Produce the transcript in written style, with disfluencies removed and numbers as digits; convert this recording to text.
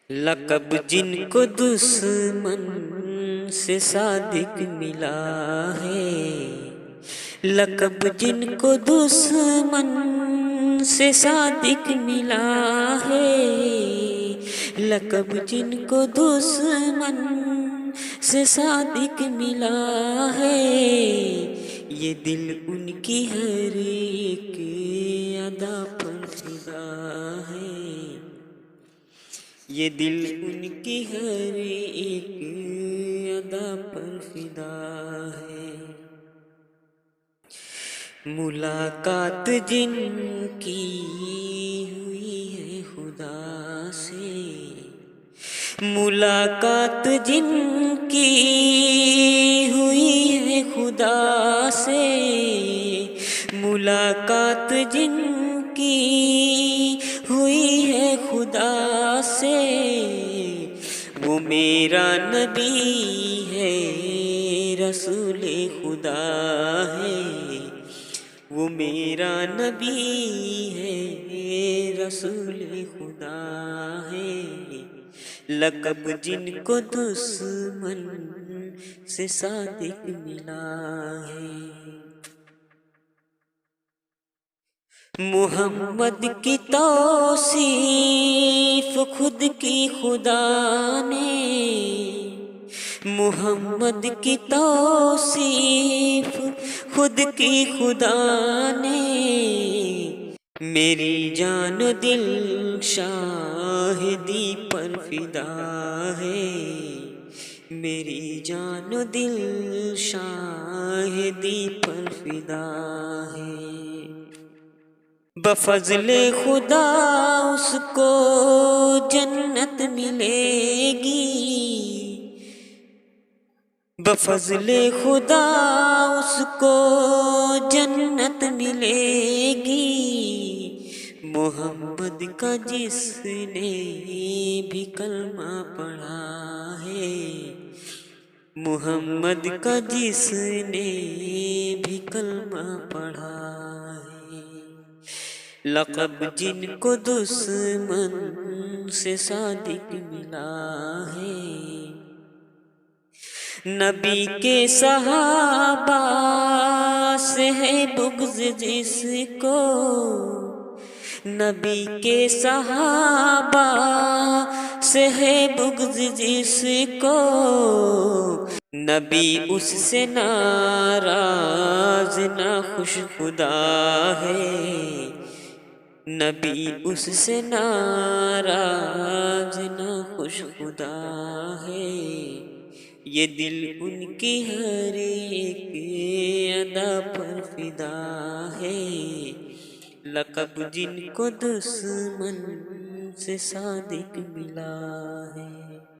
لقب جن کو دشمن سے صادق ملا ہے، لقب جن کو دشمن سے صادق ملا ہے، لقب جن کو دشمن سے صادق ملا ہے، یہ دل ان کی ہر ایک ادا پر فدا ہے، یہ دل ان کی ہر ایک ادا پر فدا ہے۔ ملاقات جن کی ہوئی ہے خدا سے، ملاقات جن کی ہوئی ہے خدا سے، ملاقات جن کی ہوئی ہے خدا سے، وہ میرا نبی ہے رسول خدا ہے، وہ میرا نبی ہے رسول خدا ہے، لقب جن کو دشمن سے صادق ملا ہے۔ محمد کی توصیف خود کی خدا نے، محمد کی توصیف خود کی خدا نے، میری جان و دل شاہدی پر فدا ہے، میری جان و دل شاہدی پر فدا ہے۔ بفضل خدا اس کو جنت ملے گی، بفضل خدا اس کو جنت ملے گی، محمد کا جس نے بھی کلمہ پڑھا ہے، محمد کا جس نے بھی کلمہ پڑھا ہے، لقب جن کو دشمن سے صادق ملا ہے، نبی کے صحابہ سے ہے بغض جس کو، نبی کے صحابہ سے ہے بغض جس کو، نبی اس سے ناراض نہ خوش خدا ہے، نبی اس سے ناراض نہ خوش خدا ہے، یہ دل ان کی ہر ایک ادا پر فدا ہے، لقب جن کو دشمن سے صادق ملا ہے۔